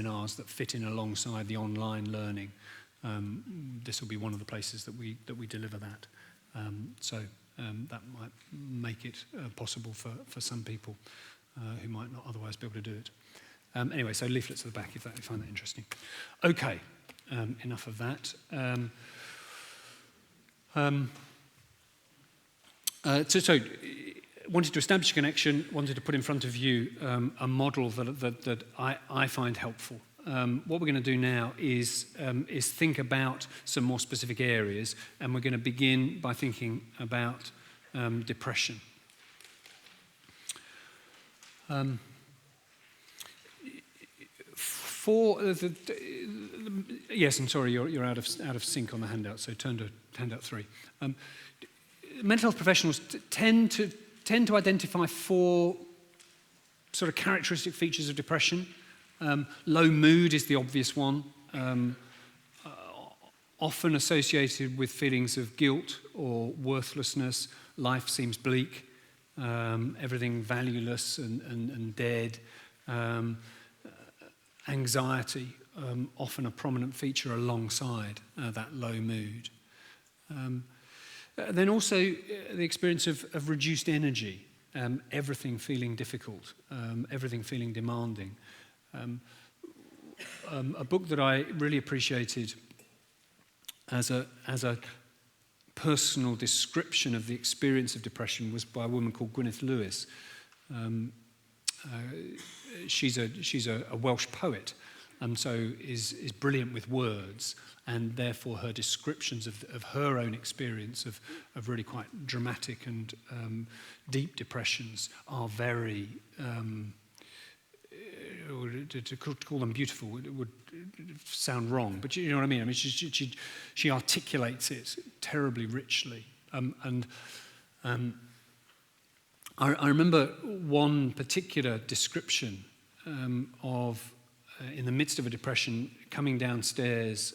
seminars that fit in alongside the online learning. This will be one of the places that we deliver that. So that might make it possible for some people who might not otherwise be able to do it. Anyway, so leaflets at the back if you find that interesting. Okay, enough of that. So wanted to establish a connection, wanted to put in front of you a model that I find helpful. What we're going to do now is think about some more specific areas, and we're going to begin by thinking about depression. Yes, I'm sorry, you're out of sync on the handout, so turn to handout 3. Mental health professionals tend to identify 4 sort of characteristic features of depression. Low mood is the obvious one, often associated with feelings of guilt or worthlessness. Life seems bleak, everything valueless and dead. Anxiety, often a prominent feature alongside that low mood. Then also the experience of reduced energy, everything feeling difficult, everything feeling demanding. A book that I really appreciated as a personal description of the experience of depression was by a woman called Gwyneth Lewis. She's a Welsh poet, and so is brilliant with words, and therefore her descriptions of her own experience of really quite dramatic and deep depressions are very, to call them beautiful would sound wrong, but you know what I mean? I mean, she articulates it terribly richly. I remember one particular description of, in the midst of a depression, coming downstairs,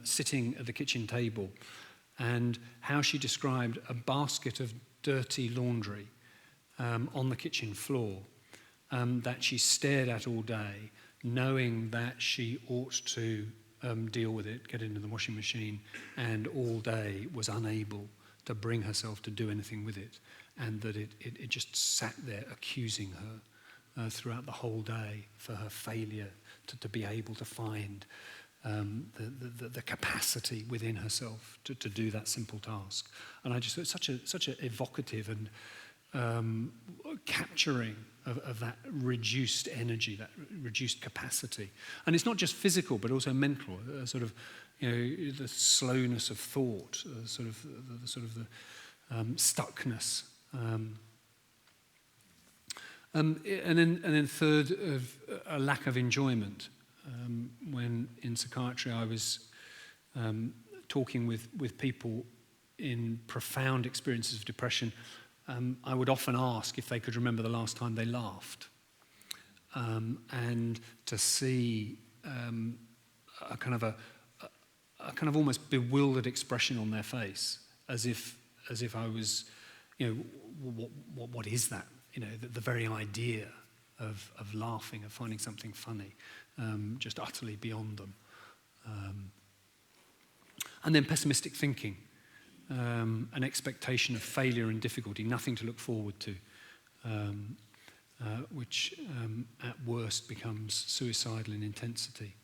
sitting at the kitchen table, and how she described a basket of dirty laundry on the kitchen floor that she stared at all day, knowing that she ought to deal with it, get it into the washing machine, and all day was unable to bring herself to do anything with it, and that it just sat there accusing her throughout the whole day for her failure to be able to find the capacity within herself to do that simple task. And I just thought such a evocative and capturing of that reduced energy, that reduced capacity. And it's not just physical, but also mental, sort of, the slowness of thought, the stuckness. And then third, of a lack of enjoyment. When in psychiatry I was talking with people in profound experiences of depression, I would often ask if they could remember the last time they laughed, and to see a kind of almost bewildered expression on their face, as if I was, what is that? The very idea of laughing, of finding something funny, just utterly beyond them. And then pessimistic thinking, an expectation of failure and difficulty, nothing to look forward to, which at worst becomes suicidal in intensity.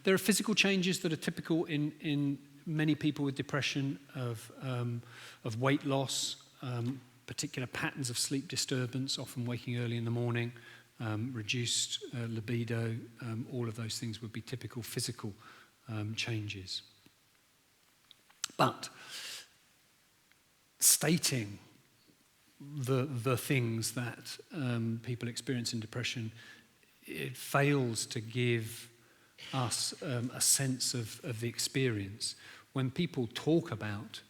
There are physical changes that are typical in many people with depression, of weight loss, particular patterns of sleep disturbance, often waking early in the morning, reduced libido. All of those things would be typical physical changes. But stating the things that people experience in depression, it fails to give us a sense of the experience. When people talk about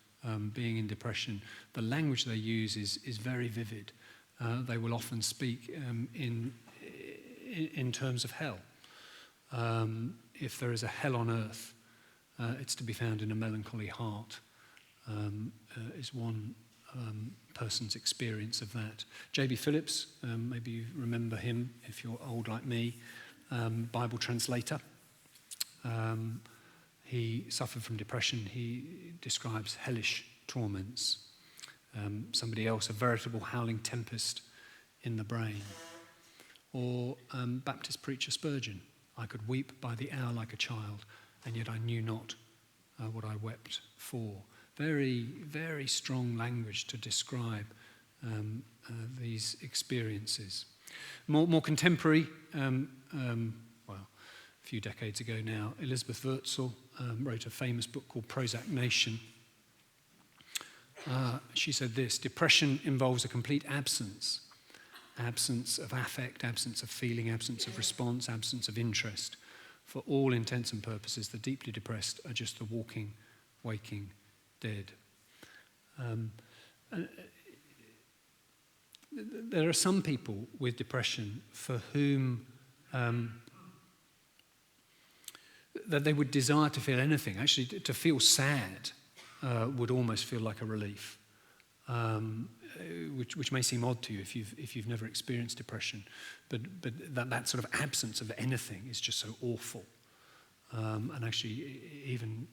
being in depression, the language they use is very vivid. They will often speak in terms of hell. If there is a hell on earth, it's to be found in a melancholy heart, is one person's experience of that. J.B. Phillips, maybe you remember him if you're old like me, Bible translator. He suffered from depression. He describes hellish torments. Somebody else, a veritable howling tempest in the brain. Or Baptist preacher Spurgeon, I could weep by the hour like a child, and yet I knew not what I wept for. Very, very strong language to describe these experiences. More contemporary, well, a few decades ago now, Elizabeth Wurtzel wrote a famous book called Prozac Nation. She said this: depression involves a complete absence of affect, absence of feeling, absence of response, absence of interest. For all intents and purposes, the deeply depressed are just the walking, waking dead. There are some people with depression for whom that they would desire to feel anything. Actually, to feel sad would almost feel like a relief, which may seem odd to you if you've never experienced depression, but that sort of absence of anything is just so awful. And actually, even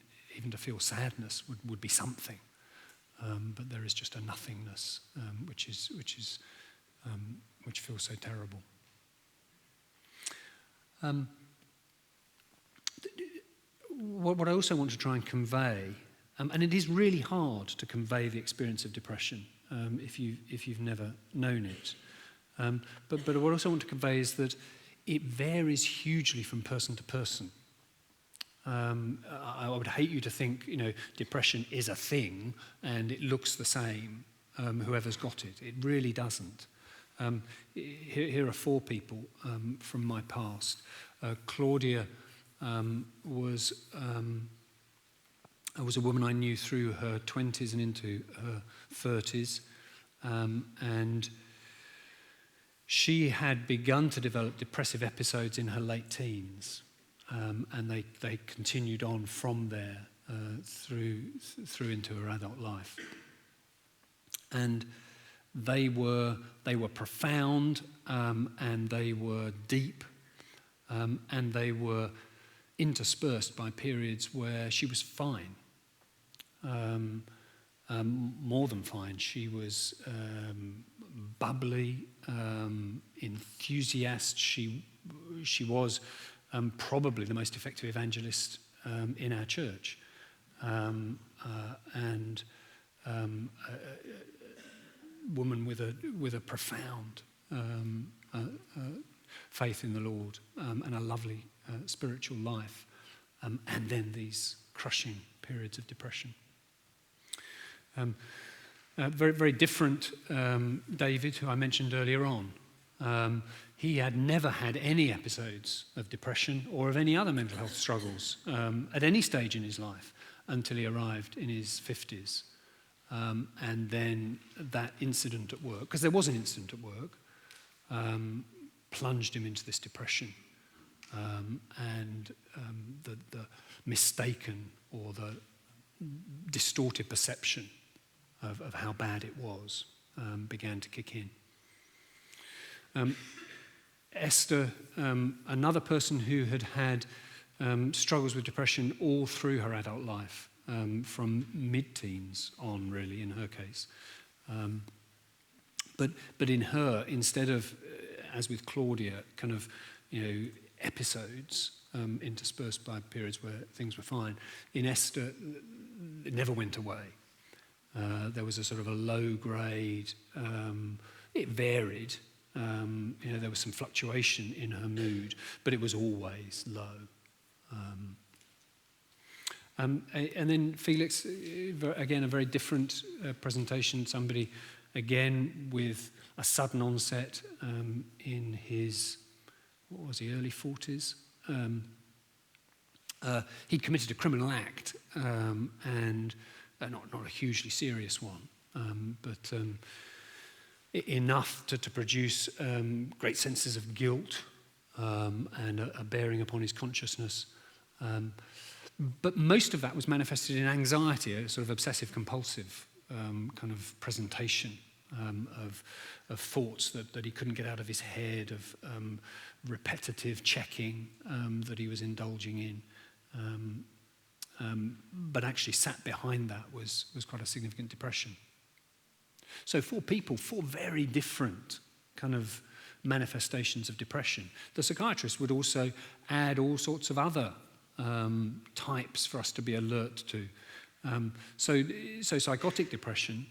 to feel sadness would be something, but there is just a nothingness which feels so terrible. What I also want to try and convey, and it is really hard to convey the experience of depression if you've never known it, but what I also want to convey is that it varies hugely from person to person. I would hate you to think, depression is a thing and it looks the same, whoever's got it. It really doesn't. Here are 4 people from my past. Claudia was a woman I knew through her 20s and into her 30s, and she had begun to develop depressive episodes in her late teens. And they continued on from there through into her adult life, and they were profound, and they were deep, and they were interspersed by periods where she was fine, more than fine. She was bubbly, enthusiast. She was probably the most effective evangelist in our church, and a woman with a profound faith in the Lord, and a lovely spiritual life, and then these crushing periods of depression. Very, very different David, who I mentioned earlier on. He had never had any episodes of depression or of any other mental health struggles at any stage in his life until he arrived in his 50s. And then that incident at work, because there was an incident at work, plunged him into this depression. And the mistaken or the distorted perception of how bad it was began to kick in. Esther, another person who had struggles with depression all through her adult life, from mid-teens on, really, in her case. But in her, instead of, as with Claudia, kind of, episodes interspersed by periods where things were fine, in Esther, it never went away. There was a sort of a low grade, it varied. There was some fluctuation in her mood, but it was always low. And then Felix, again, a very different presentation. Somebody, again, with a sudden onset in his, what was he, early 40s. He committed a criminal act, and not a hugely serious one, but enough to produce great senses of guilt and a bearing upon his consciousness. But most of that was manifested in anxiety, a sort of obsessive-compulsive kind of presentation of thoughts that he couldn't get out of his head, of repetitive checking that he was indulging in. But actually sat behind that was quite a significant depression. So 4 people, 4 very different kind of manifestations of depression. The psychiatrist would also add all sorts of other types for us to be alert to. So psychotic depression,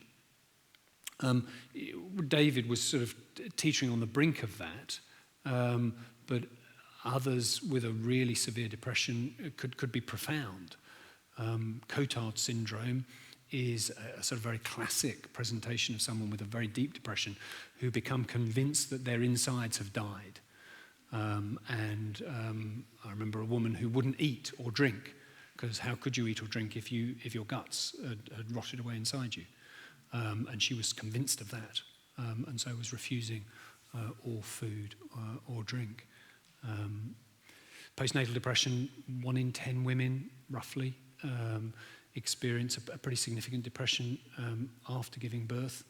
David was sort of teetering on the brink of that, but others with a really severe depression could be profound. Cotard syndrome is a sort of very classic presentation of someone with a very deep depression who become convinced that their insides have died. I remember a woman who wouldn't eat or drink, because how could you eat or drink if your guts had rotted away inside you? And she was convinced of that, and so was refusing all food or drink. Postnatal depression, 1 in 10 women, roughly, experience a pretty significant depression after giving birth.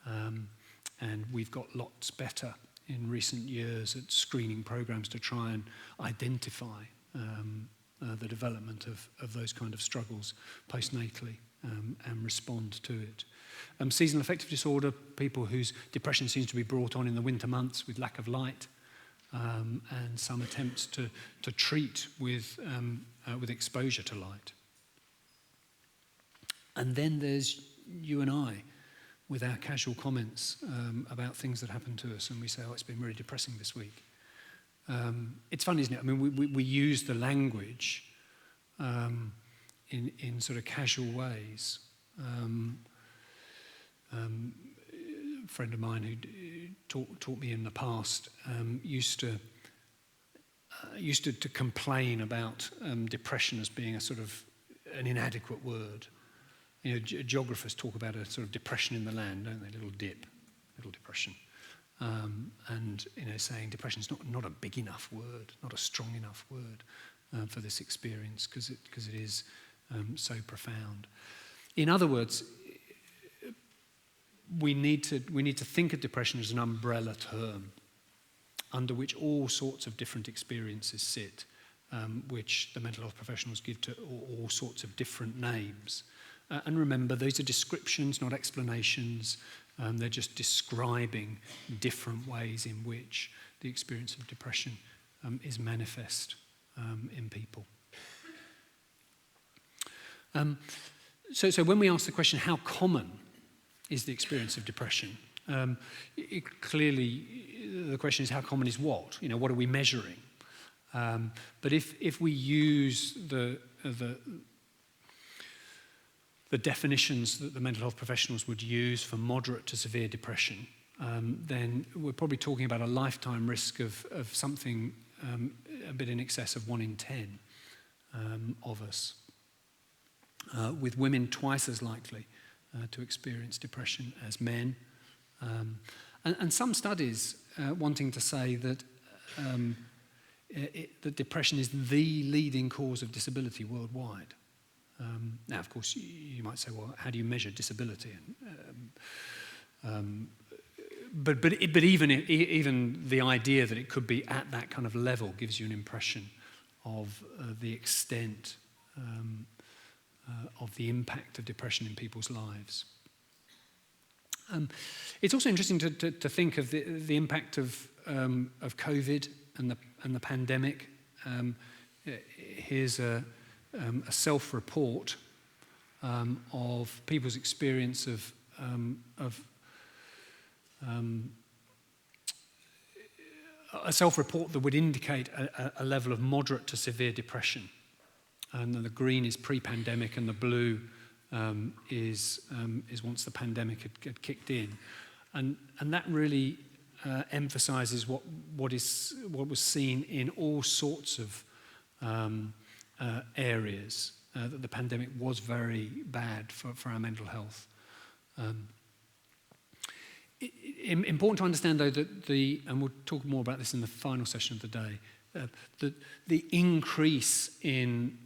And we've got lots better in recent years at screening programs to try and identify the development of those kind of struggles postnatally and respond to it. Seasonal affective disorder, people whose depression seems to be brought on in the winter months with lack of light, and some attempts to treat with exposure to light. And then there's you and I with our casual comments about things that happen to us, and we say, oh, it's been really depressing this week. It's fun, isn't it? I mean, we use the language in sort of casual ways. A friend of mine who taught me in the past used to complain about depression as being a sort of an inadequate word. You know, geographers talk about a sort of depression in the land, don't they? Little dip, little depression. And, you know, saying depression is not a big enough word, not a strong enough word for this experience, because it is so profound. In other words, we need to think of depression as an umbrella term under which all sorts of different experiences sit, which the mental health professionals give to all sorts of different names. And remember, those are descriptions, not explanations. They're just describing different ways in which the experience of depression is manifest in people. So when we ask the question, how common is the experience of depression? Clearly, the question is, how common is what? You know, what are we measuring? But if we use the definitions that the mental health professionals would use for moderate to severe depression, then we're probably talking about a lifetime risk of something a bit in excess of 1 in 10 of us, with women twice as likely to experience depression as men. And some studies wanting to say that that depression is the leading cause of disability worldwide. Now, of course, you might say, well, how do you measure disability? But even the idea that it could be at that kind of level gives you an impression of the extent of the impact of depression in people's lives. It's also interesting to think of the impact of COVID and the pandemic. Here's a self-report of people's experience of a self-report that would indicate a level of moderate to severe depression. And the green is pre-pandemic, and the blue is once the pandemic had kicked in, and that really emphasises what was seen in all sorts of areas, that the pandemic was very bad for our mental health. Important to understand, though, that and we'll talk more about this in the final session of the day, the increase in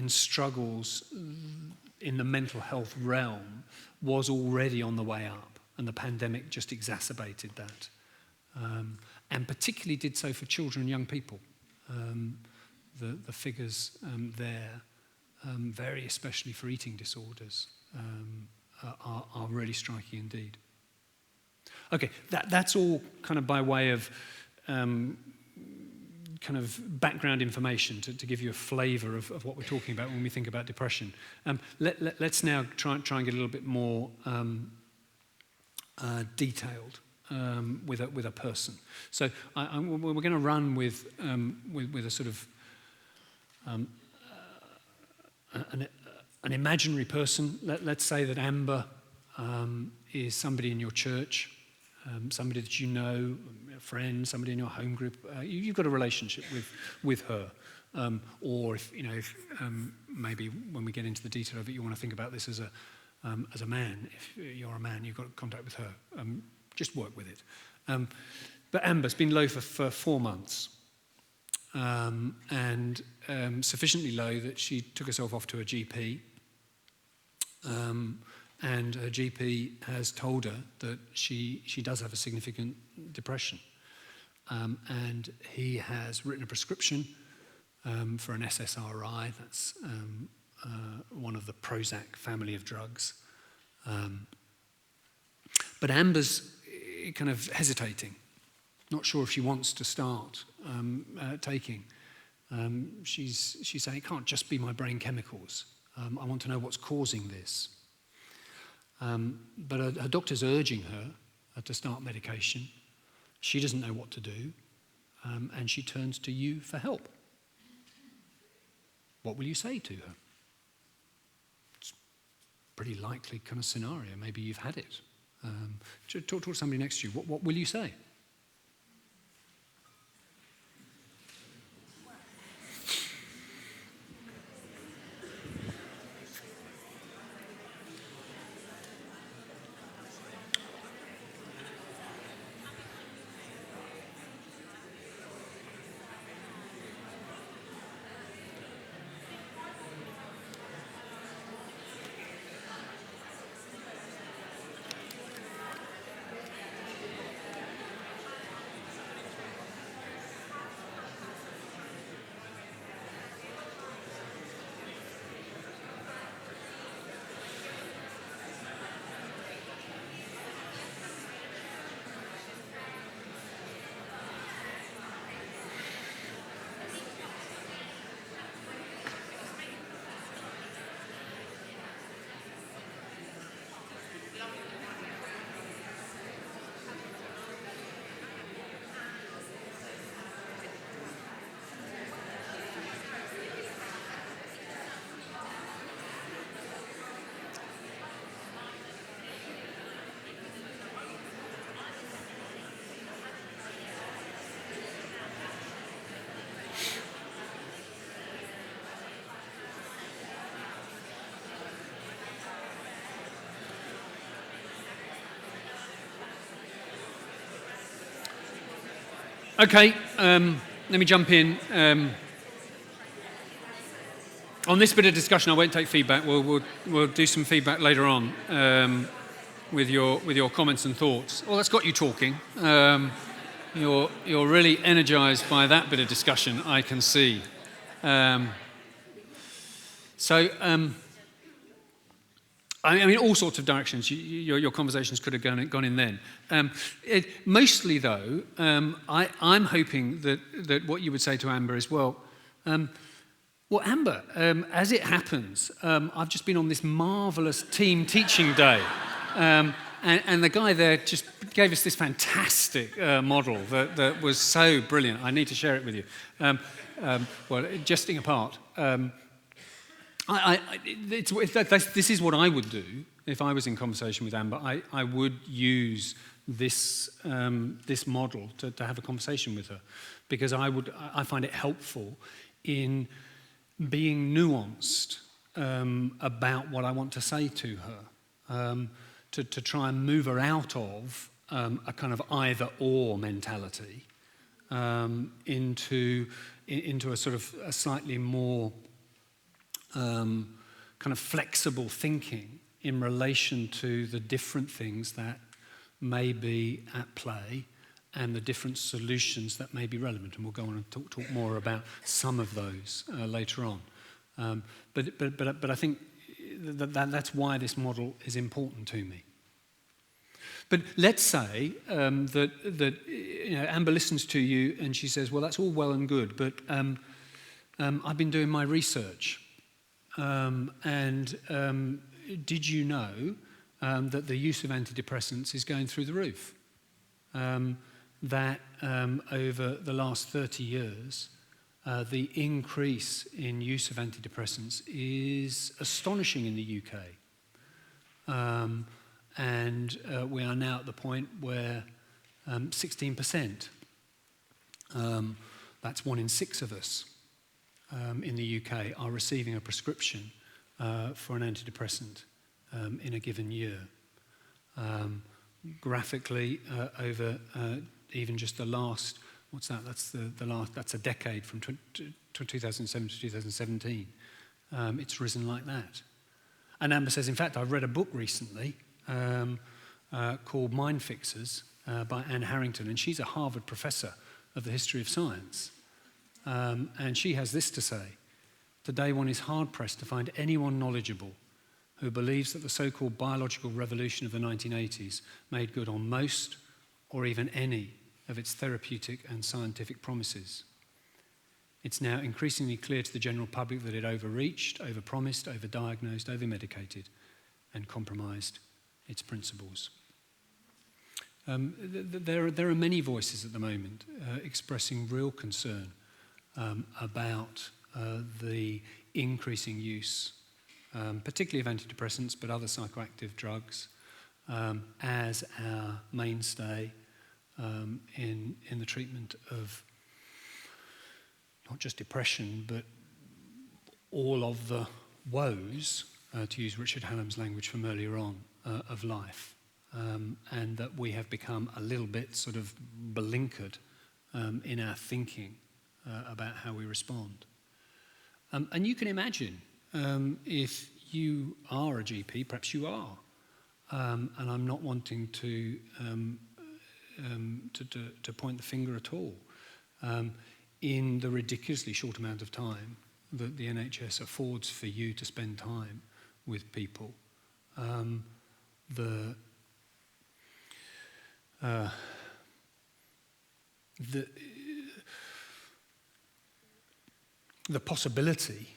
struggles in the mental health realm was already on the way up, and the pandemic just exacerbated that. And particularly did so for children and young people. The figures there, very especially for eating disorders, are really striking indeed. Okay, that's all kind of by way of kind of background information to give you a flavour of what we're talking about when we think about depression. Let's now try and get a little bit more detailed with a person. So we're going to run with a sort of an imaginary person. Let's say that Amber is somebody in your church, somebody that you know, a friend, somebody in your home group. You've got a relationship with her, or if maybe when we get into the detail of it, you want to think about this as a man. If you're a man, you've got contact with her. Just work with it. But Amber's been low for 4 months, and sufficiently low that she took herself off to a GP. And her GP has told her that she does have a significant depression. And he has written a prescription for an SSRI, that's one of the Prozac family of drugs. But Amber's kind of hesitating, not sure if she wants to start taking. She's saying, it can't just be my brain chemicals. I want to know what's causing this. But her doctor's urging her to start medication. She doesn't know what to do, and she turns to you for help. What will you say to her? It's a pretty likely kind of scenario. Maybe you've had it. Talk to somebody next to you. What will you say? Okay, let me jump in. On this bit of discussion, I won't take feedback. We'll do some feedback later on with your comments and thoughts. Well, that's got you talking. You're really energised by that bit of discussion, I can see. I mean, all sorts of directions. Your conversations could have gone in then. Mostly, though, I'm hoping that what you would say to Amber is, well, Amber, as it happens, I've just been on this marvellous team teaching day. And the guy there just gave us this fantastic model that was so brilliant. I need to share it with you. Well, jesting apart, this is what I would do if I was in conversation with Amber. I would use this model to have a conversation with her, because I find it helpful in being nuanced about what I want to say to her, to try and move her out of a kind of either-or mentality into a sort of a slightly more kind of flexible thinking in relation to the different things that may be at play and the different solutions that may be relevant. And we'll go on and talk more about some of those later on. But I think that's why this model is important to me. But let's say that Amber listens to you and she says, well, that's all well and good, but I've been doing my research. Did you know that the use of antidepressants is going through the roof? That over the last 30 years, the increase in use of antidepressants is astonishing in the UK. We are now at the point where 16%, that's 1 in 6 of us in the UK, are receiving a prescription for an antidepressant in a given year. Graphically, over even just the last, what's that? That's the last. That's a decade from 2007 to 2017. It's risen like that. And Amber says, in fact, I've read a book recently called Mind Fixers by Anne Harrington, and she's a Harvard professor of the history of science. And she has this to say: today one is hard-pressed to find anyone knowledgeable who believes that the so-called biological revolution of the 1980s made good on most or even any of its therapeutic and scientific promises. It's now increasingly clear to the general public that it overreached, overpromised, overdiagnosed, overmedicated, and compromised its principles. There are many voices at the moment expressing real concern about the increasing use, particularly of antidepressants, but other psychoactive drugs, as our mainstay in the treatment of not just depression, but all of the woes, to use Richard Hallam's language from earlier on, of life. And that we have become a little bit sort of blinkered in our thinking about how we respond. And you can imagine if you are a GP, perhaps you are, and I'm not wanting to point the finger at all, in the ridiculously short amount of time that the NHS affords for you to spend time with people, the possibility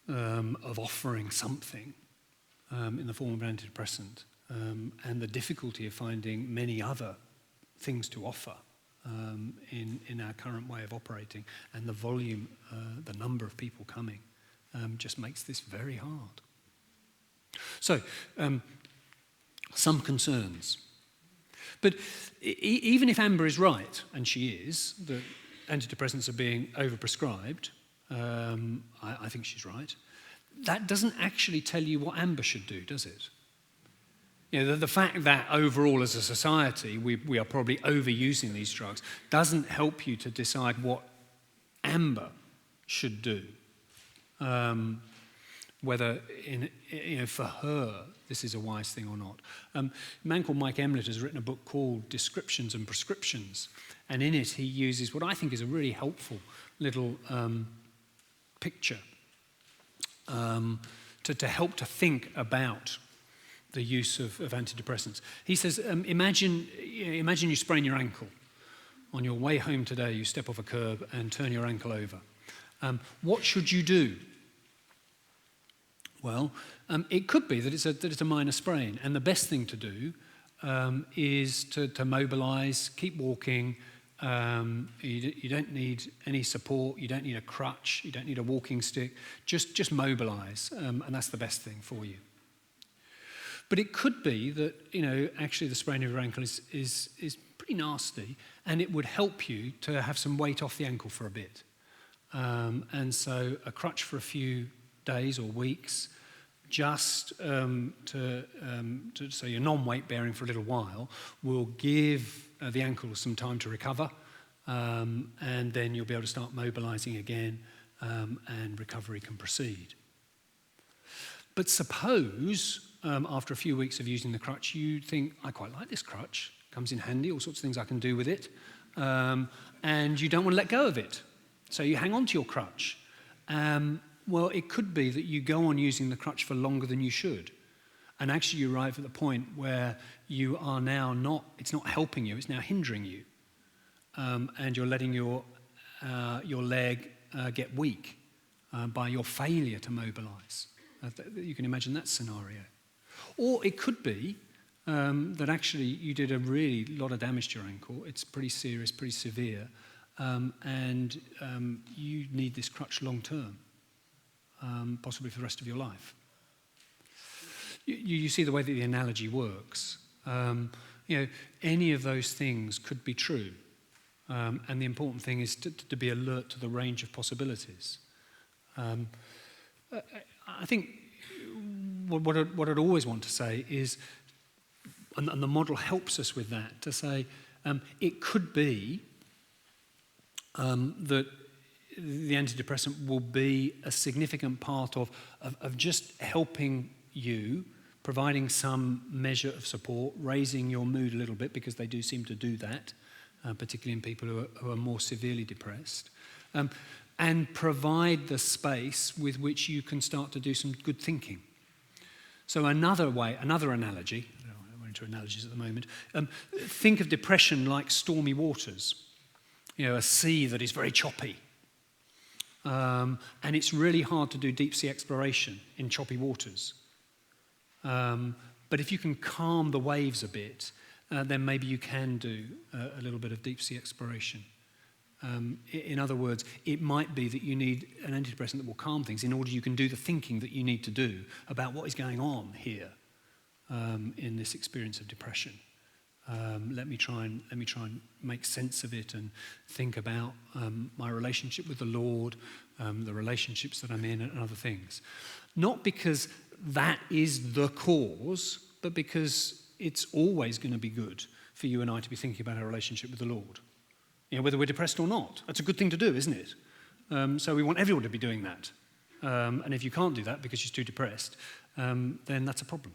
of offering something in the form of an antidepressant and the difficulty of finding many other things to offer in our current way of operating, and the volume, the number of people coming, just makes this very hard. So, some concerns. But even if Amber is right, and she is, that antidepressants are being overprescribed, I think she's right, that doesn't actually tell you what Amber should do, does it? You know, the fact that overall as a society we are probably overusing these drugs doesn't help you to decide what Amber should do. Whether for her this is a wise thing or not. A man called Mike Emlett has written a book called Descriptions and Prescriptions, and in it he uses what I think is a really helpful little picture to help to think about the use of antidepressants. He says, imagine you sprain your ankle. On your way home today, you step off a curb and turn your ankle over. What should you do? Well, it could be that it's a minor sprain, and the best thing to do is to mobilise, keep walking. You don't need any support. You don't need a crutch. You don't need a walking stick. Just mobilise, and that's the best thing for you. But it could be that actually the sprain of your ankle is pretty nasty, and it would help you to have some weight off the ankle for a bit. And so a crutch for a few days or weeks, just so you're non-weight bearing for a little while, will give the ankle some time to recover, and then you'll be able to start mobilising again, and recovery can proceed. But suppose, after a few weeks of using the crutch, you think, I quite like this crutch. Comes in handy, all sorts of things I can do with it. And you don't want to let go of it. So you hang on to your crutch. Well, it could be that you go on using the crutch for longer than you should. And actually you arrive at the point where you are now it's not helping you, it's now hindering you. And you're letting your leg get weak by your failure to mobilize. You can imagine that scenario. Or it could be that actually you did a really lot of damage to your ankle. It's pretty serious, pretty severe. And you need this crutch long term, possibly for the rest of your life. You see the way that the analogy works. Any of those things could be true. And the important thing is to be alert to the range of possibilities. I think what I'd always want to say is, and the model helps us with that, to say it could be that the antidepressant will be a significant part of just helping you, providing some measure of support, raising your mood a little bit, because they do seem to do that, particularly in people who are more severely depressed, and provide the space with which you can start to do some good thinking. So another analogy, I'm into analogies at the moment, think of depression like stormy waters, a sea that is very choppy. And it's really hard to do deep sea exploration in choppy waters. But if you can calm the waves a bit, then maybe you can do a little bit of deep sea exploration. In other words, it might be that you need an antidepressant that will calm things in order you can do the thinking that you need to do about what is going on here in this experience of depression. Let me try and make sense of it and think about my relationship with the Lord, the relationships that I'm in, and other things. Not because that is the cause, but because it's always going to be good for you and I to be thinking about our relationship with the Lord. Whether we're depressed or not. That's a good thing to do, isn't it? So we want everyone to be doing that. And if you can't do that because you're too depressed, then that's a problem.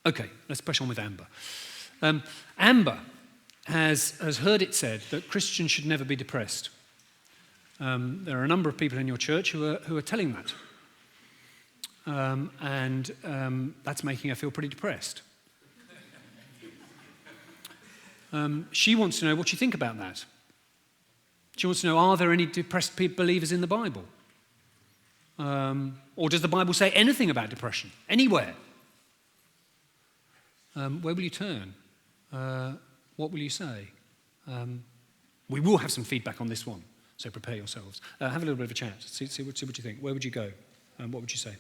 Okay, let's push on with Amber. Amber has heard it said that Christians should never be depressed. There are a number of people in your church who are telling that. And that's making her feel pretty depressed. She wants to know what you think about that. She wants to know, are there any depressed believers in the Bible? Or does the Bible say anything about depression? Anywhere? Where will you turn? What will you say? We will have some feedback on this one, so prepare yourselves. Have a little bit of a chat, see what you think. Where would you go? What would you say?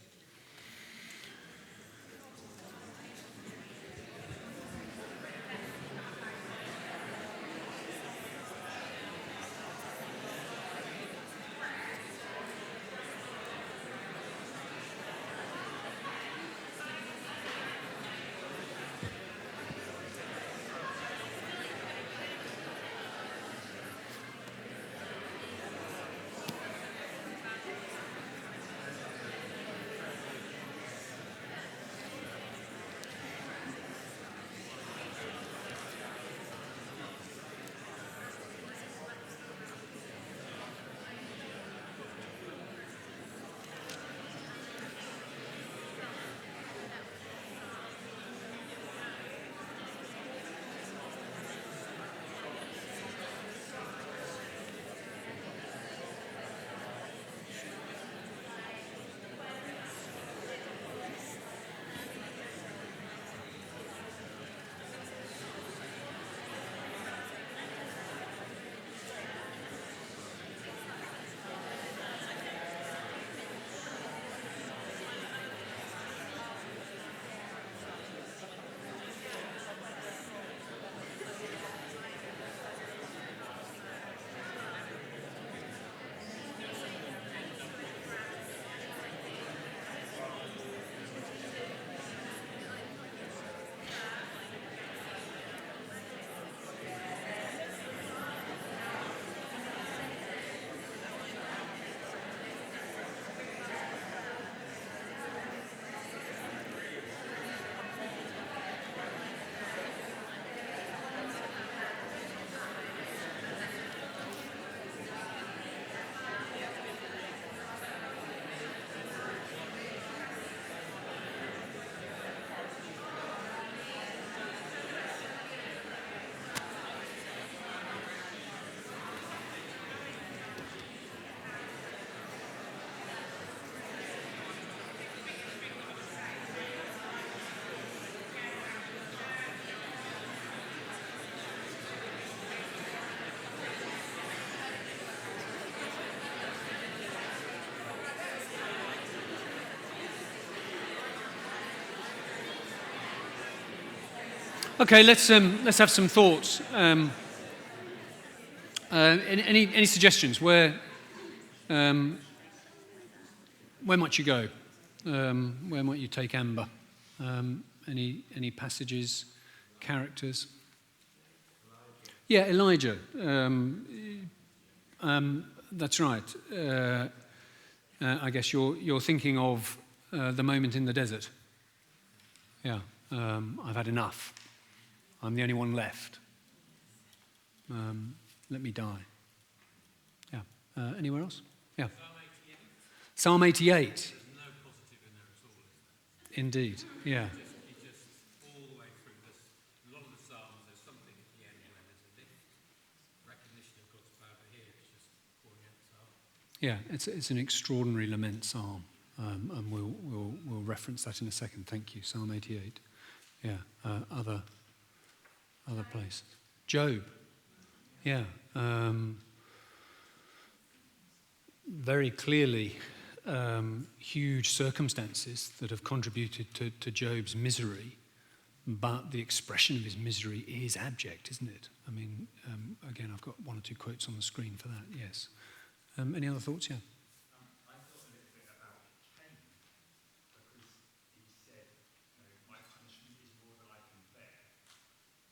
Okay, let's have some thoughts. Any suggestions? Where might you go? Where might you take Amber? Any passages, characters? Yeah, Elijah. That's right. I guess you're thinking of the moment in the desert. Yeah, I've had enough. I'm the only one left. Let me die. Yeah. Anywhere else? Yeah. Psalm 88. There's no positive in there at all, is there? Indeed. Yeah. He just all the way through this. A lot of the Psalms, there's something at the end where there's a lift, recognition of God's power, but here it's just pouring out the Psalm. Yeah, it's an extraordinary lament psalm, and we'll reference that in a second. Thank you, Psalm 88. Yeah, other places. Job. Yeah, very clearly huge circumstances that have contributed to Job's misery, but the expression of his misery is abject, isn't it? I mean, again, I've got one or two quotes on the screen for that. Yes. Any other thoughts? Yeah. I thought a little bit about Cain, because he said, my punishment is more than I can bear.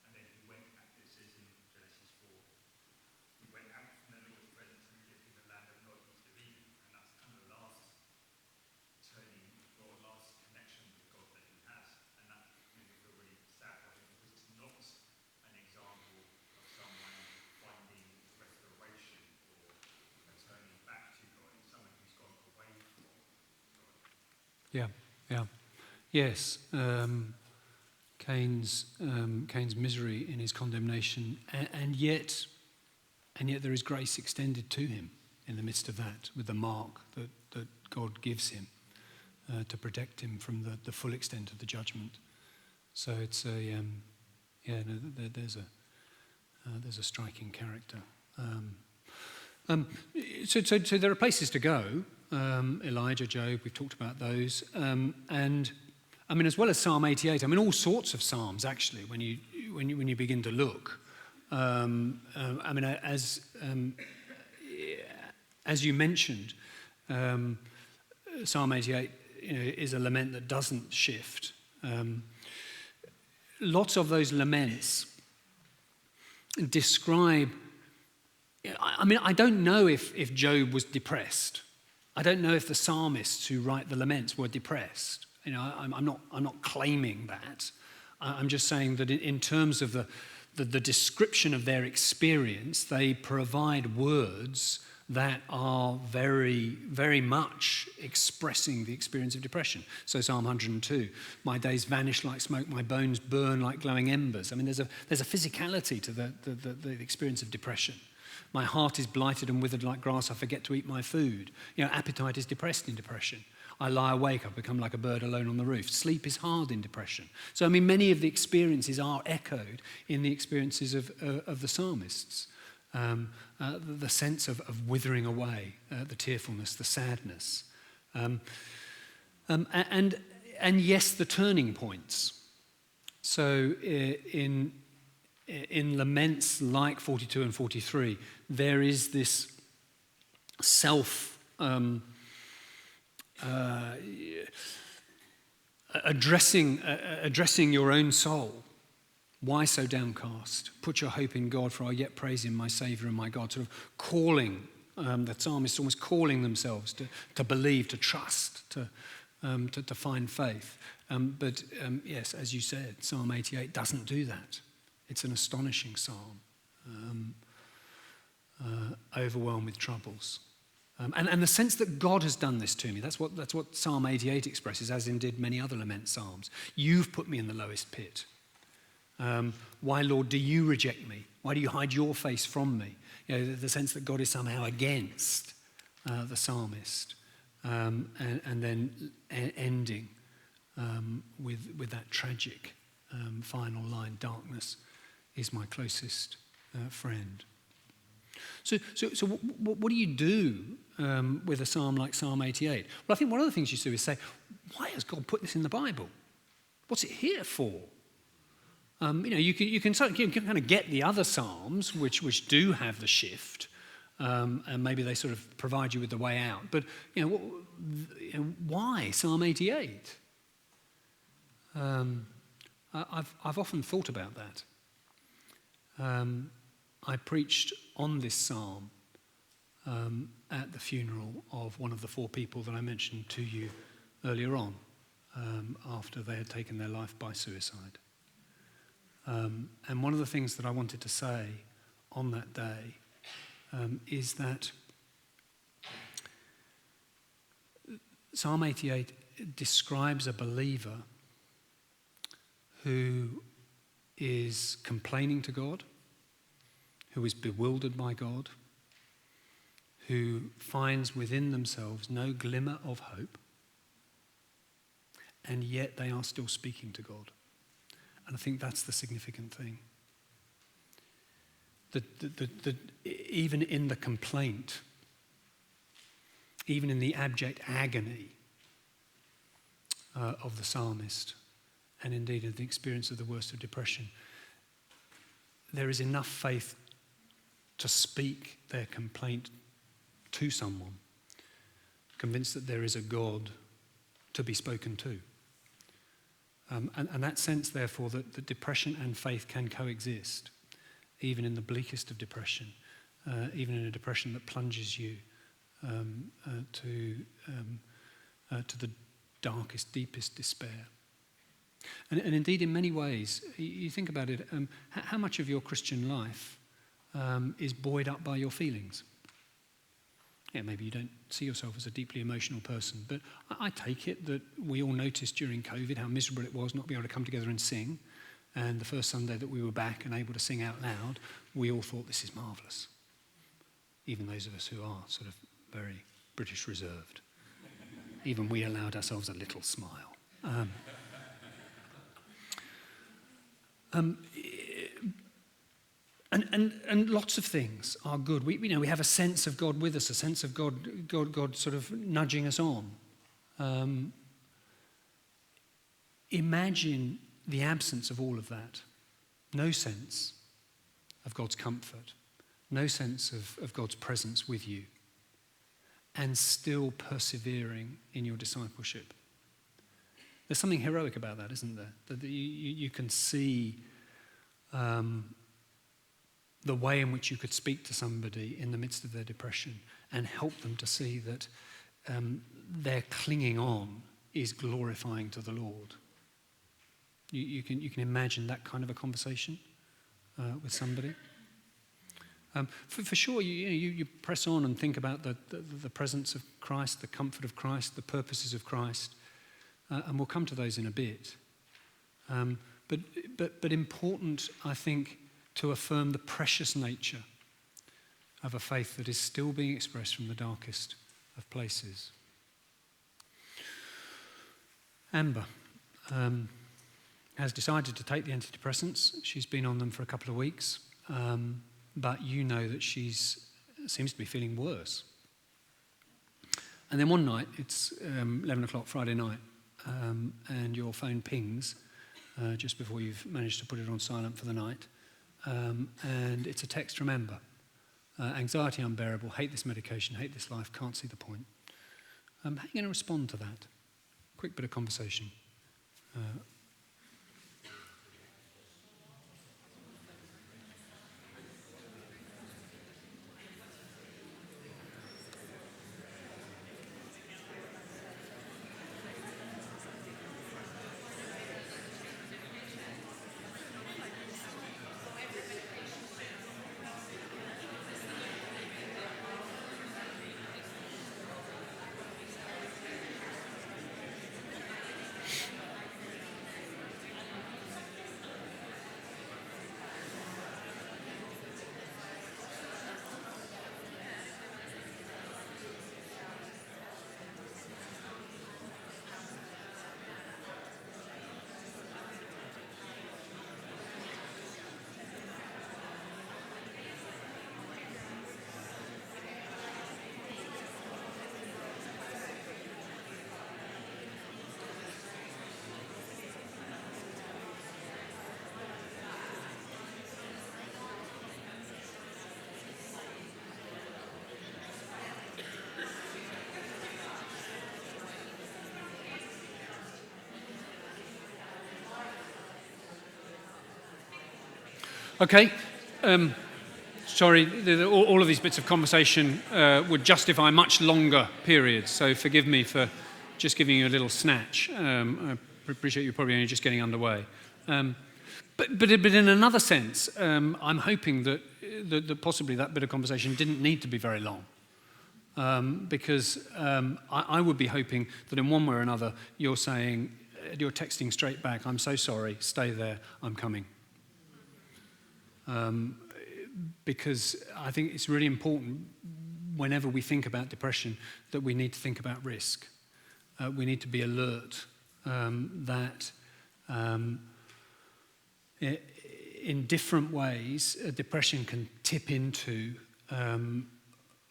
And then he went back, it says in Genesis 4, he went out from the Lord's presence and lived in the land of Nod, east of Eden. And that's kind of the last turning, or last connection with God that he has. And that made me feel really sad for him, because it's not an example of someone finding restoration or turning back to God. It's someone who's gone away from God. Yeah. Yes. Cain's misery in his condemnation, and yet there is grace extended to him in the midst of that, with the mark that God gives him to protect him from the full extent of the judgment. So it's there's a striking character. So there are places to go. Elijah, Job, we've talked about those, and I mean, as well as Psalm 88, I mean, all sorts of psalms actually. When you begin to look, I mean, as you mentioned, Psalm 88 is a lament that doesn't shift. Lots of those laments describe. I mean, I don't know if Job was depressed. I don't know if the psalmists who write the laments were depressed. I'm not claiming that. I'm just saying that in terms of the description of their experience, they provide words that are very, very much expressing the experience of depression. So Psalm 102, my days vanish like smoke, my bones burn like glowing embers. I mean, there's a physicality to the experience of depression. My heart is blighted and withered like grass. I forget to eat my food. Appetite is depressed in depression. I lie awake. I become like a bird alone on the roof. Sleep is hard in depression. So, I mean, many of the experiences are echoed in the experiences of the psalmists. The sense of withering away, the tearfulness, the sadness. And yes, the turning points. So in laments like 42 and 43, there is this addressing your own soul. Why so downcast? Put your hope in God, for I yet praise him, my Saviour and my God. Sort of calling, the psalmist almost calling themselves to believe, to trust, to find faith. But yes, as you said, Psalm 88 doesn't do that. It's an astonishing psalm, overwhelmed with troubles. And the sense that God has done this to me, that's what Psalm 88 expresses, as indeed many other lament psalms. You've put me in the lowest pit. Why, Lord, do you reject me? Why do you hide your face from me? The sense that God is somehow against the psalmist. And then ending with that tragic final line, darkness is my closest friend. So what do you do with a psalm like Psalm 88? Well, I think one of the things you do is say, why has God put this in the Bible? What's it here for? You can kind of get the other psalms, which do have the shift, and maybe they sort of provide you with the way out. But why Psalm 88? I've often thought about that. I preached on this psalm at the funeral of one of the 4 people that I mentioned to you earlier on, after they had taken their life by suicide. And one of the things that I wanted to say on that day is that Psalm 88 describes a believer who is complaining to God, who is bewildered by God, who finds within themselves no glimmer of hope, and yet they are still speaking to God. And I think that's the significant thing. Even in the complaint, even in the abject agony of the psalmist, and indeed in the experience of the worst of depression, there is enough faith to speak their complaint to someone, convinced that there is a God to be spoken to. And that sense, therefore, that depression and faith can coexist, even in the bleakest of depression, even in a depression that plunges you to the darkest, deepest despair. And indeed, in many ways, you think about it, how much of your Christian life is buoyed up by your feelings? Yeah, maybe you don't see yourself as a deeply emotional person, but I take it that we all noticed during COVID how miserable it was not being able to come together and sing. And the first Sunday that we were back and able to sing out loud, we all thought, this is marvellous. Even those of us who are sort of very British reserved. Even we allowed ourselves a little smile. And lots of things are good. We have a sense of God with us, a sense of God sort of nudging us on. Imagine the absence of all of that. No sense of God's comfort, no sense of God's presence with you, and still persevering in your discipleship. There's something heroic about that, isn't there? That you can see the way in which you could speak to somebody in the midst of their depression and help them to see that their clinging on is glorifying to the Lord. You can imagine that kind of a conversation with somebody. For sure, you press on and think about the presence of Christ, the comfort of Christ, the purposes of Christ, and we'll come to those in a bit. But important, I think, to affirm the precious nature of a faith that is still being expressed from the darkest of places. Amber has decided to take the antidepressants. She's been on them for a couple of weeks, but you know that she seems to be feeling worse. And then one night, it's 11 o'clock Friday night, and your phone pings just before you've managed to put it on silent for the night. And it's a text from Amber. Anxiety unbearable, hate this medication, hate this life, can't see the point. How are you going to respond to that? Quick bit of conversation. Okay. Sorry, all of these bits of conversation would justify much longer periods, so forgive me for just giving you a little snatch. I appreciate you probably only just getting underway. But in another sense, I'm hoping that possibly that bit of conversation didn't need to be very long. Because I would be hoping that in one way or another you're texting straight back, I'm so sorry, stay there, I'm coming. Because I think it's really important whenever we think about depression that we need to think about risk. We need to be alert that in different ways depression can tip into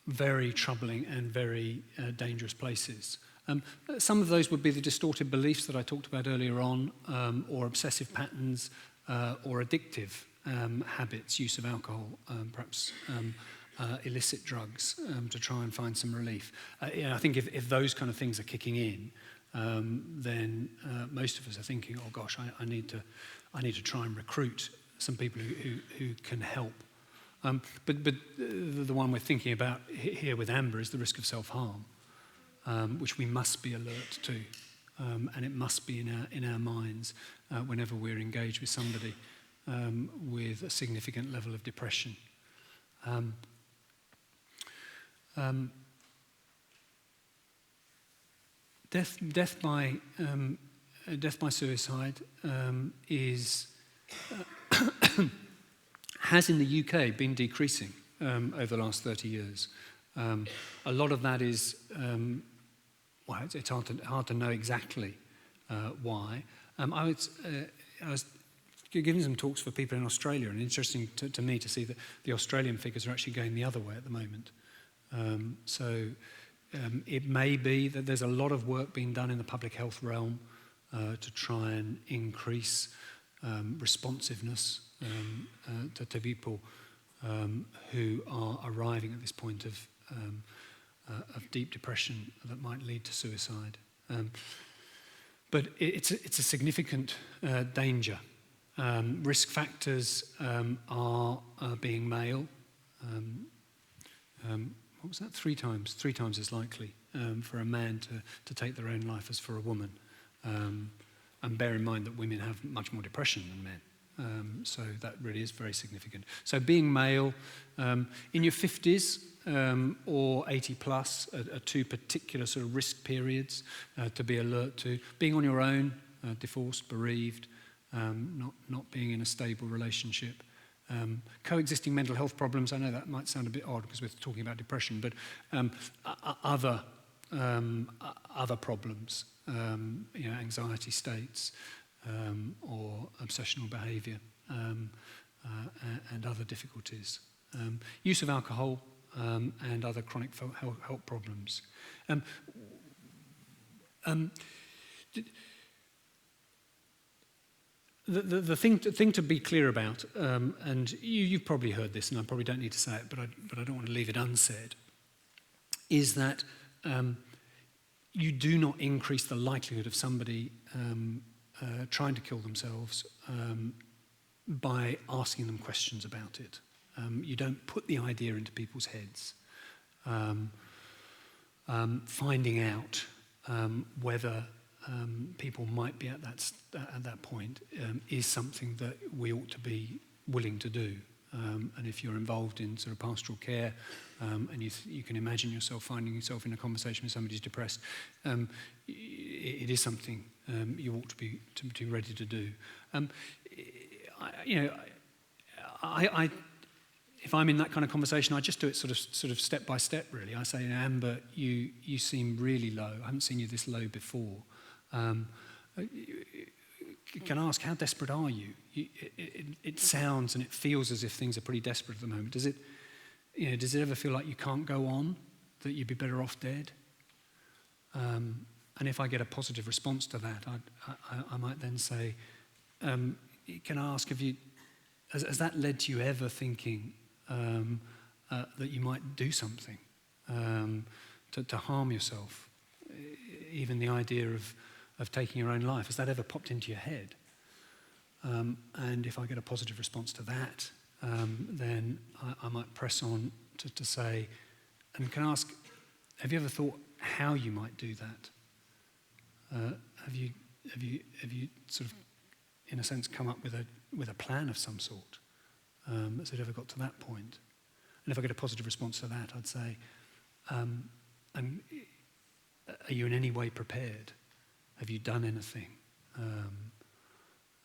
very troubling and very dangerous places. Some of those would be the distorted beliefs that I talked about earlier on, or obsessive patterns, or addictive habits, use of alcohol, perhaps illicit drugs to try and find some relief. I think if those kind of things are kicking in, then most of us are thinking, oh gosh, I need to try and recruit some people who can help. But the one we're thinking about here with Amber is the risk of self-harm, which we must be alert to, and it must be in our minds whenever we're engaged with somebody with a significant level of depression. Death by suicide has in the UK been decreasing over the last 30 years. A lot of that is, it's hard to know exactly why. I was giving some talks for people in Australia, and interesting to me to see that the Australian figures are actually going the other way at the moment. It may be that there's a lot of work being done in the public health realm to try and increase responsiveness to people who are arriving at this point of deep depression that might lead to suicide. But it's a significant danger. Risk factors are being male. What was that? 3 times? 3 times as likely for a man to take their own life as for a woman. And bear in mind that women have much more depression than men. So that really is very significant. So being male, in your 50s or 80 plus are 2 particular sort of risk periods to be alert to. Being on your own, divorced, bereaved, not being in a stable relationship. Coexisting mental health problems, I know that might sound a bit odd because we're talking about depression, but other problems, anxiety states or obsessional behaviour and other difficulties. Use of alcohol and other chronic health problems. The thing to be clear about, and you've probably heard this, and I probably don't need to say it, but I don't want to leave it unsaid, is that you do not increase the likelihood of somebody trying to kill themselves by asking them questions about it. You don't put the idea into people's heads. Finding out whether people might be at that point is something that we ought to be willing to do. And if you're involved in sort of pastoral care and you can imagine yourself finding yourself in a conversation with somebody who's depressed, it is something you ought to be ready to do. If I'm in that kind of conversation, I just do it sort of step by step, really. I say, Amber, you seem really low. I haven't seen you this low before. You can ask, how desperate are you? It sounds and it feels as if things are pretty desperate at the moment. Does it ever feel like you can't go on, that you'd be better off dead? And if I get a positive response to that, I might then say, can I ask, has that led to you ever thinking that you might do something to harm yourself? Even the idea of taking your own life, has that ever popped into your head? And if I get a positive response to that, then I might press on to say, and can ask, have you ever thought how you might do that? Have you sort of, in a sense, come up with a plan of some sort? Has it ever got to that point? And if I get a positive response to that, I'd say, are you in any way prepared? Have you done anything?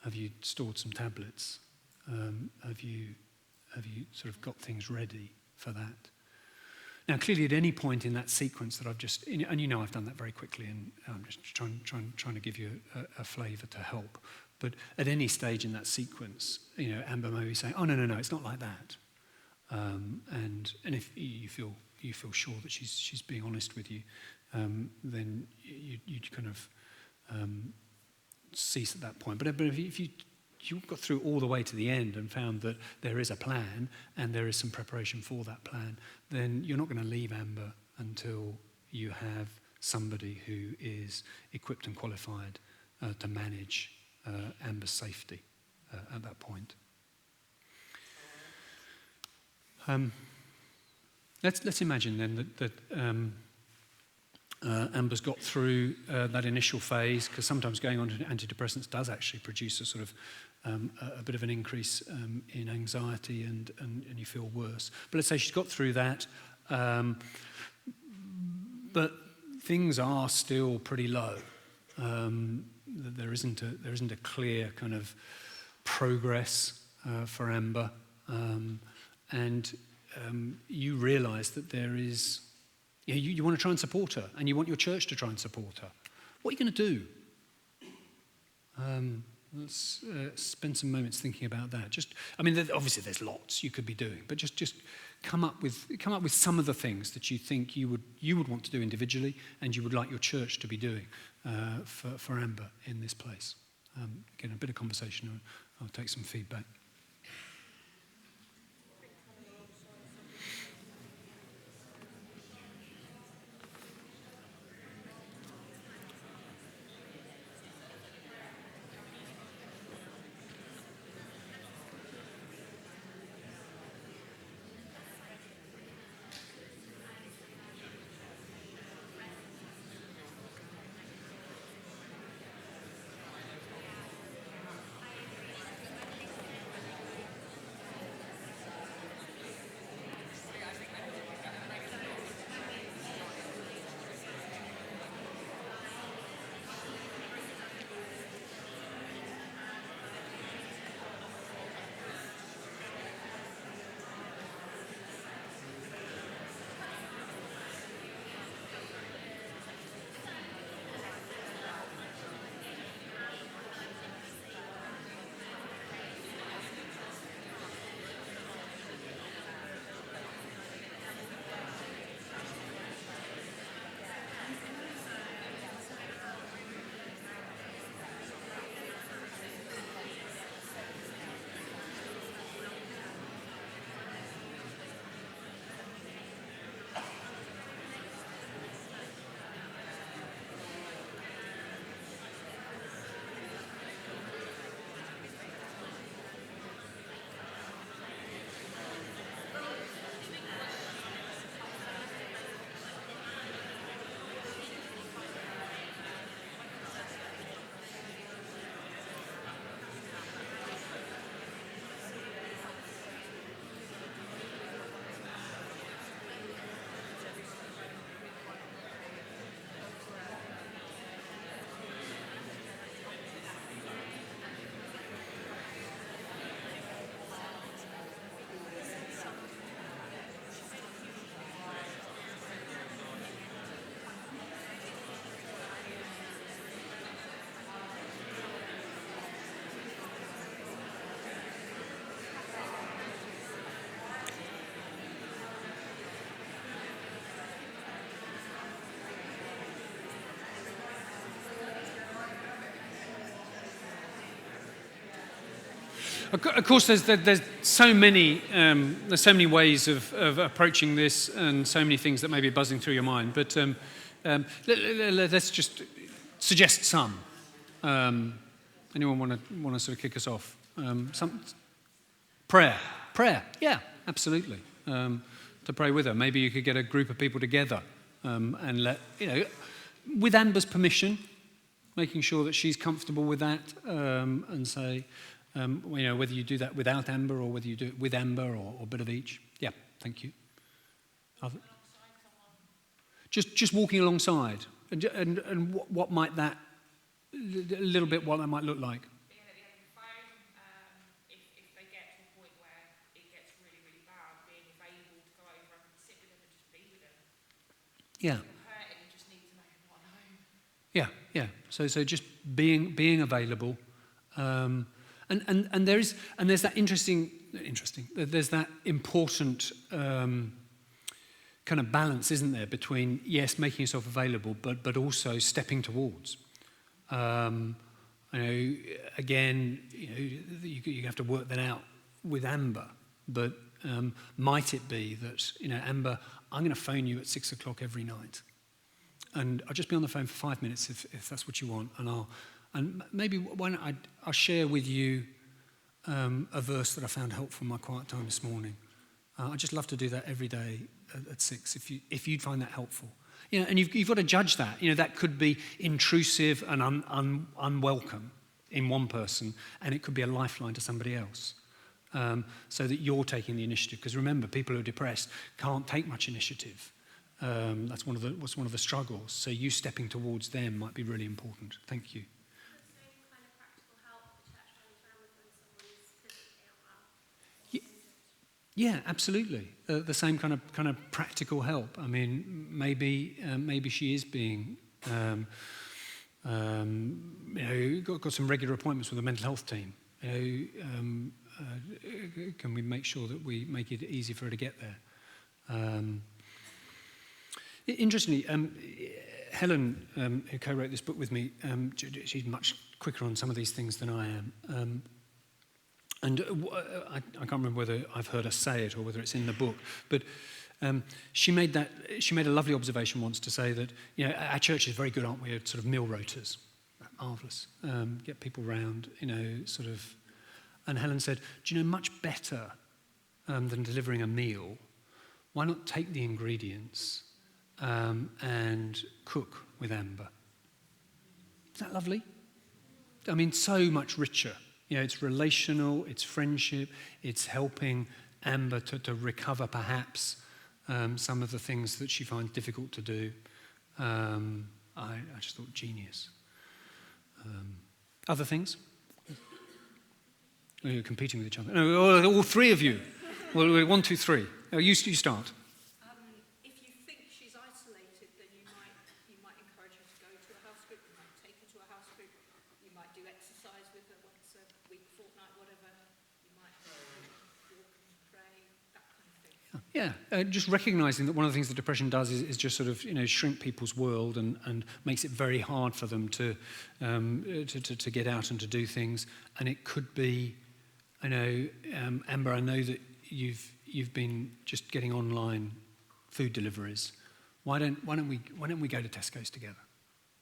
Have you stored some tablets? Have you sort of got things ready for that? Now, clearly, at any point in that sequence that I've just, and you know I've done that very quickly, and I'm just trying to give you a flavour to help. But at any stage in that sequence, Amber may be saying, "Oh no, it's not like that," and if you feel sure that she's being honest with you, then you kind of cease at that point. But if you got through all the way to the end and found that there is a plan and there is some preparation for that plan, then you're not going to leave Amber until you have somebody who is equipped and qualified to manage Amber's safety at that point. Let's imagine then that Amber's got through that initial phase, because sometimes going on to antidepressants does actually produce a sort of a bit of an increase in anxiety and you feel worse. But let's say she's got through that, but things are still pretty low. There isn't a clear kind of progress for Amber, and you realise that there is. You want to try and support her, and you want your church to try and support her. What are you going to do? Let's spend some moments thinking about that. Obviously there's lots you could be doing, but just come up with some of the things that you think you would want to do individually, and you would like your church to be doing for Amber in this place. Again, a bit of conversation. I'll take some feedback. Of course, there's so many ways of approaching this, and so many things that may be buzzing through your mind. But let's just suggest some. Anyone want to sort of kick us off? Prayer, yeah, absolutely. To pray with her. Maybe you could get a group of people together and let, with Amber's permission, making sure that she's comfortable with that, and say, whether you do that without Amber or whether you do it with Amber or a bit of each. Yeah, thank you. Just walking alongside, and what might that, a little bit what that might look like. Being at the end of the phone, if they get to a point where it gets really, really bad, being available to go over and sit with them and just be with them. Yeah. If you're hurting, you just need to know you're not home. Yeah. So just being available, and there's that interesting. There's that important kind of balance, isn't there, between yes, making yourself available, but also stepping towards. Again, you have to work that out with Amber, but might it be that Amber, I'm going to phone you at 6 o'clock every night, and I'll just be on the phone for 5 minutes if that's what you want, and maybe I'll share with you a verse that I found helpful in my quiet time this morning. I'd just love to do that every day at 6 if you'd find that helpful. And you've got to judge that. That could be intrusive and unwelcome in one person, and it could be a lifeline to somebody else. So that you're taking the initiative. Because remember, people who are depressed can't take much initiative. That's one of the struggles. So you stepping towards them might be really important. Thank you. The same kind of practical help the church runs around with when someone's physically unwell. Yeah, absolutely. The same kind of practical help. I mean, maybe she is being, got some regular appointments with the mental health team. Can we make sure that we make it easy for her to get there? Interestingly, Helen, who co-wrote this book with me, she's much quicker on some of these things than I am. And I can't remember whether I've heard her say it or whether it's in the book, but she made a lovely observation once to say that our church is very good, aren't we, at sort of meal rotas, marvellous, get people round, sort of. And Helen said, do you know, much better than delivering a meal, why not take the ingredients and cook with Amber? Isn't that lovely? I mean, so much richer. It's relational, it's friendship, it's helping Amber to recover perhaps some of the things that she finds difficult to do. I just thought genius. Other things? Oh, you're competing with each other. No, all three of you. Well, 1, 2, 3. Oh, you start. If you think she's isolated, then you might encourage her to go to a house group. You might take her to a house group. You might do exercise with her once a week, fortnight, whatever. You might walk and pray, that kind of thing. Yeah, just recognising that one of the things that depression does is just sort of shrink people's world and makes it very hard for them to get out and to do things. And it could be, Amber, I know that you've been just getting online food deliveries. Why don't we go to Tesco's together?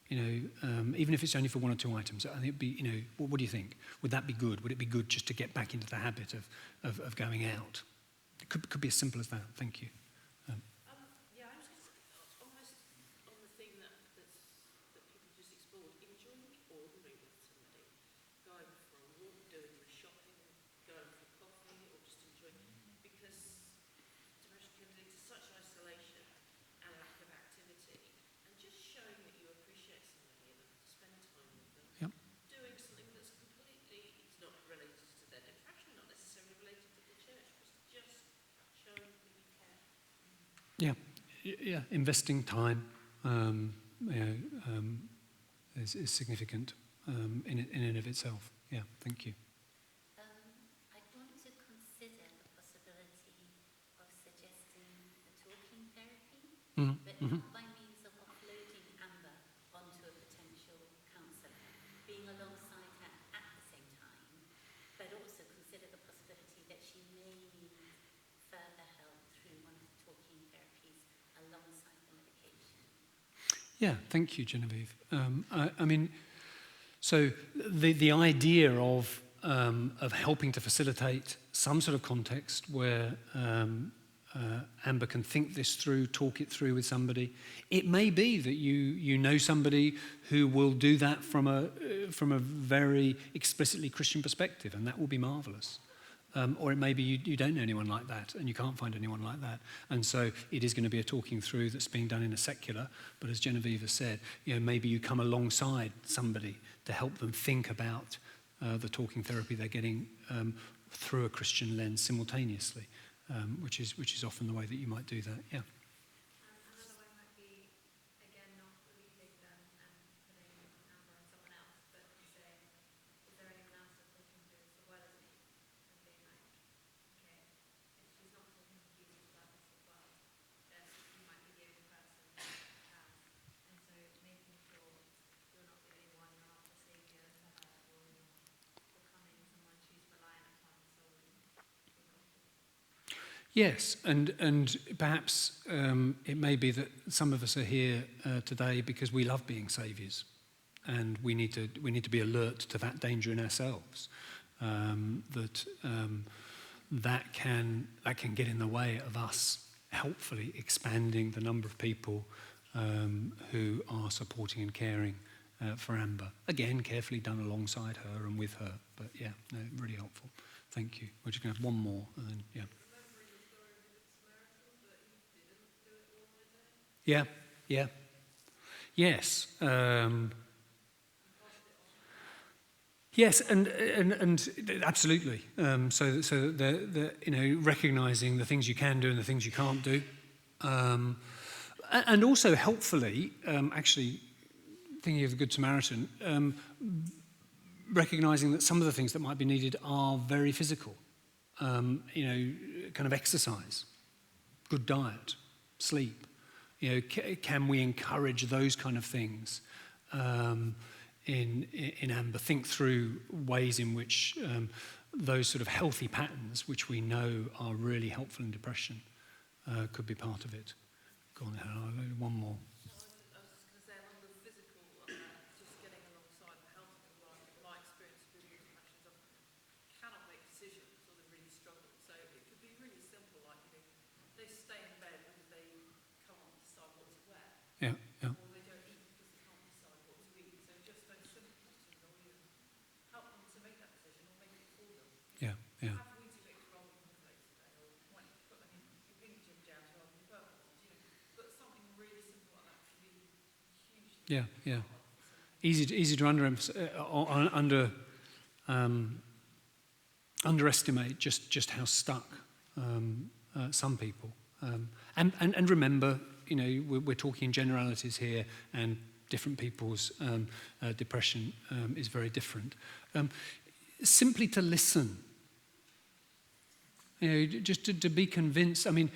Even if it's only for 1 or 2 items. I think it'd be, what do you think? Would that be good? Would it be good just to get back into the habit of going out? It could be as simple as that. Thank you. I was almost on the thing that people just explored, enjoying the ordinary with somebody, going for a walk, doing the shopping, going for coffee, or just enjoying, because depression can lead to such isolation and lack of activity, and just showing that you appreciate somebody enough to spend time with them, Yep. doing something that's completely, it's not related to their depression, not necessarily related to the church, just showing that you care. Yeah. Investing time is significant in and of itself. Yeah. Thank you. I'd want to consider the possibility of suggesting a talking therapy, but not by means of offloading Amber onto a potential counsellor, being alongside her at the same time, but also consider the possibility that she may need further help through one of the talking therapies alongside the medication. Yeah. Thank you, Genevieve. I mean, So the idea of helping to facilitate some sort of context where Amber can think this through, talk it through with somebody. It may be that you know somebody who will do that from a very explicitly Christian perspective, and that will be marvellous. Or it may be you don't know anyone like that, and you can't find anyone like that. And so it is going to be a talking through that's being done in a secular, but as Genevieve has said, maybe you come alongside somebody to help them think about the talking therapy they're getting through a Christian lens simultaneously, which is often the way that you might do that. Yeah. Another way might be, again, not leaving them and putting Amber on someone else, but saying, is there anyone else that's talking through as well as me? And being like, okay, if she's not talking to Jesus about this as well, then you might be the only person that has. And so making sure you're not the only one, you're not the saviour to her, or you're becoming someone she's reliant upon solely for God. Yes, and perhaps it may be that some of us are here today because we love being saviours, and we need to be alert to that danger in ourselves. That can get in the way of us helpfully expanding the number of people who are supporting and caring for Amber. Again, carefully done alongside her and with her. But yeah, no, really helpful. Thank you. We're just going to have one more, and then yeah. Yeah, yeah. Yes. Yes, and absolutely. So the recognising the things you can do and the things you can't do, and also helpfully, actually, thinking of the Good Samaritan, recognising that some of the things that might be needed are very physical. Kind of exercise, good diet, sleep. Can we encourage those kind of things in Amber? Think through ways in which those sort of healthy patterns, which we know are really helpful in depression, could be part of it. Go on, Helen, one more. I was just going to say, along the physical, just getting alongside the health of my experience with depression is often cannot make decisions or they really struggle. So it could be really simple, like, they stay in bed because they can't decide what to wear. Yeah. Or they don't eat because they can't decide what to eat. So just those simple questions, or you help them to make that decision or make it for them. Yeah. Have Weetabix rather than cornflakes today, or might you put them in your pink gym jams rather than your purple ones, But something really simple like that can be hugely Yeah. Easy to underestimate just how stuck some people. And remember, we're talking generalities here, and different people's depression is very different. Simply to listen, just to be convinced. I mean,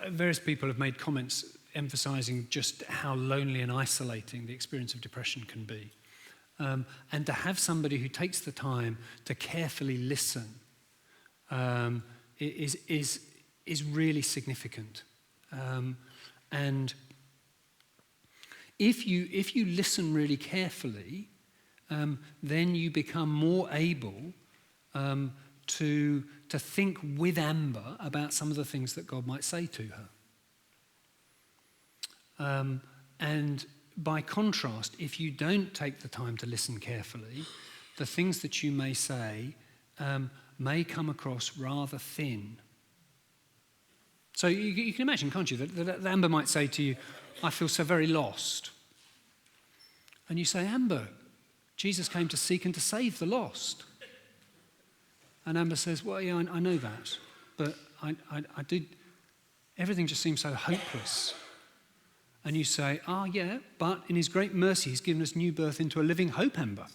various people have made comments emphasising just how lonely and isolating the experience of depression can be. And to have somebody who takes the time to carefully listen is really significant. And if you listen really carefully, then you become more able to think with Amber about some of the things that God might say to her. And by contrast, if you don't take the time to listen carefully, the things that you may say may come across rather thin. So you can imagine, can't you, that Amber might say to you, I feel so very lost. And you say, Amber, Jesus came to seek and to save the lost. And Amber says, well, yeah, I know that, but I did, everything just seems so hopeless. And you say, yeah, but in his great mercy, he's given us new birth into a living hope, Amber.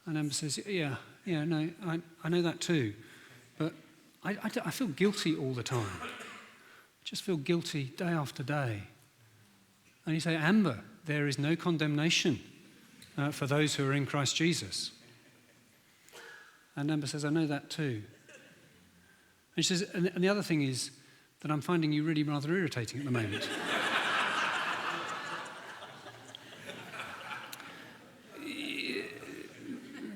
And Amber says, yeah, no, I know that too, but I feel guilty all the time. I just feel guilty day after day. And you say, Amber, there is no condemnation for those who are in Christ Jesus. And Amber says, I know that too. And she says, and the other thing is that I'm finding you really rather irritating at the moment.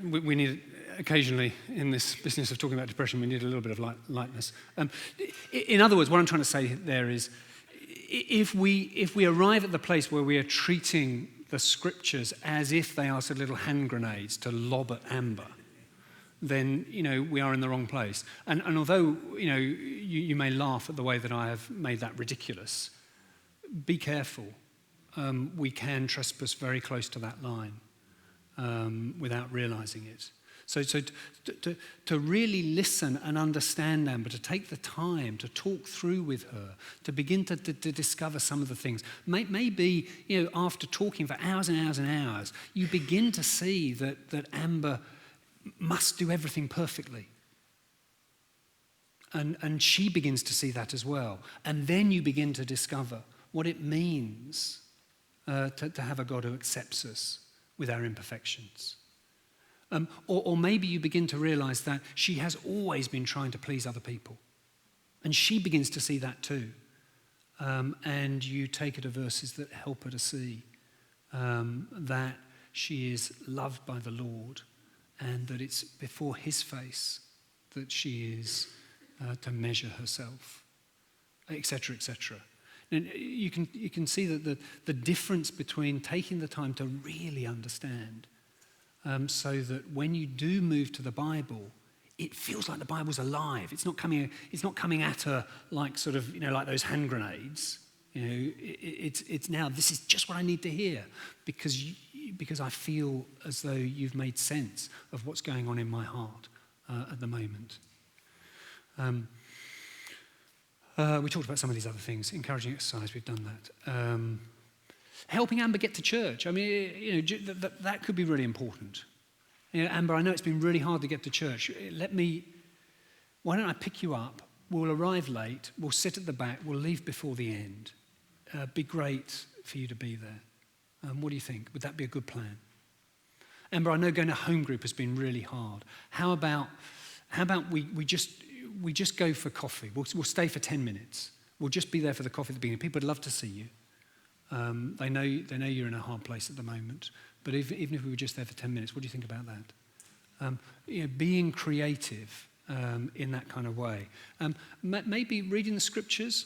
we need, occasionally in this business of talking about depression, we need a little bit of lightness. In other words, what I'm trying to say there is, if we arrive at the place where we are treating the scriptures as if they are sort of little hand grenades to lob at Amber, then, we are in the wrong place. And although, you may laugh at the way that I have made that ridiculous, be careful. We can trespass very close to that line without realizing it. So to really listen and understand Amber, to take the time to talk through with her, to begin to discover some of the things. Maybe, after talking for hours and hours and hours, you begin to see that Amber must do everything perfectly. And she begins to see that as well. And then you begin to discover what it means to have a God who accepts us with our imperfections. Or maybe you begin to realize that she has always been trying to please other people. And she begins to see that too. And you take her to verses that help her to see that she is loved by the Lord and that it's before his face that she is to measure herself, etc., etc. And you can see that the difference between taking the time to really understand so that when you do move to the Bible, it feels like the Bible's alive. It's not coming at her like sort of, like those hand grenades. It's now, this is just what I need to hear because I feel as though you've made sense of what's going on in my heart at the moment. We talked about some of these other things. Encouraging exercise, we've done that. Helping Amber get to church. I mean, that could be really important. Amber, I know it's been really hard to get to church. Why don't I pick you up? We'll arrive late. We'll sit at the back. We'll leave before the end. Be great for you to be there. What do you think? Would that be a good plan? Amber, I know going to home group has been really hard. How about we just go for coffee? We'll stay for 10 minutes. We'll just be there for the coffee at the beginning. People would love to see you. They know you're in a hard place at the moment. But even if we were just there for 10 minutes, what do you think about that? Being creative in that kind of way. Maybe reading the scriptures.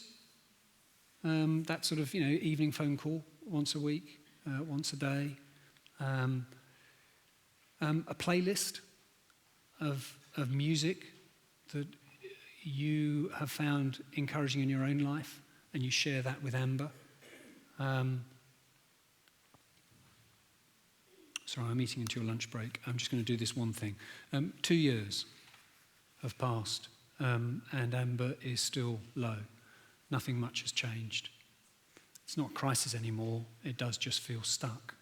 That sort of evening phone call once a week, once a day. A playlist of music that you have found encouraging in your own life, and you share that with Amber. Sorry, I'm eating into your lunch break. I'm just going to do this one thing. 2 years have passed, and Amber is still low. Nothing much has changed. It's not a crisis anymore. It does just feel stuck.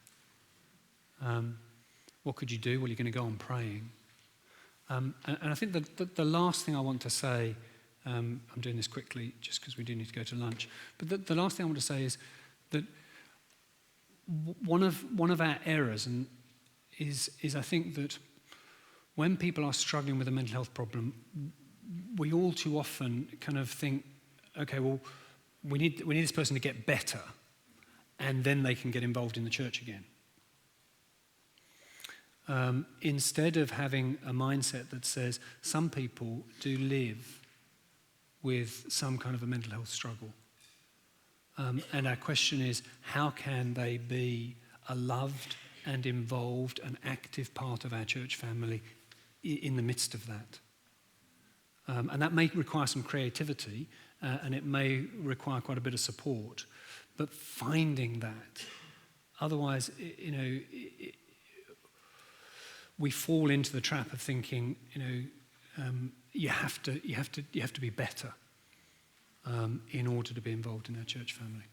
What could you do? Well, you're going to go on praying. And I think the last thing I want to say, I'm doing this quickly just because we do need to go to lunch, but the last thing I want to say is that one of our errors is I think that when people are struggling with a mental health problem, we all too often kind of think, okay, well, we need this person to get better, and then they can get involved in the church again. Instead of having a mindset that says some people do live with some kind of a mental health struggle. And our question is, how can they be a loved and involved and active part of our church family in the midst of that? And that may require some creativity, and it may require quite a bit of support, but finding that. Otherwise, we fall into the trap of thinking, you have to be better in order to be involved in our church family.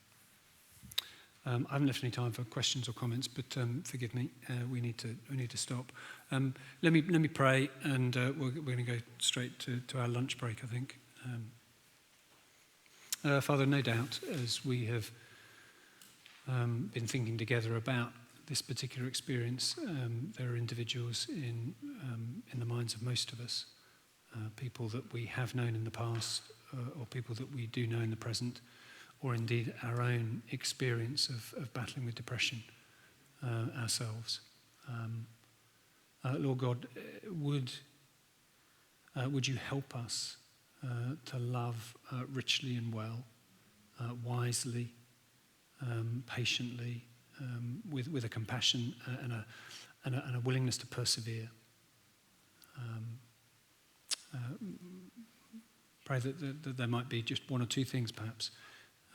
I haven't left any time for questions or comments, but forgive me, we need to stop. Let me pray, and we're going to go straight to our lunch break, I think. Father, no doubt, as we have been thinking together about this particular experience, there are individuals in the minds of most of us, people that we have known in the past, or people that we do know in the present, or indeed our own experience of battling with depression ourselves. Lord God, would you help us to love richly and well, wisely, patiently, with a compassion and a willingness to persevere. Pray that there might be just one or two things perhaps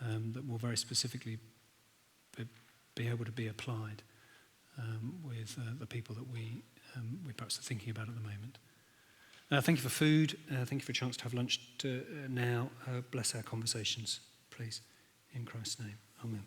that will very specifically be able to be applied with the people that we perhaps are thinking about at the moment. Thank you for food. Thank you for a chance to have lunch now. Bless our conversations, please. In Christ's name. Amen.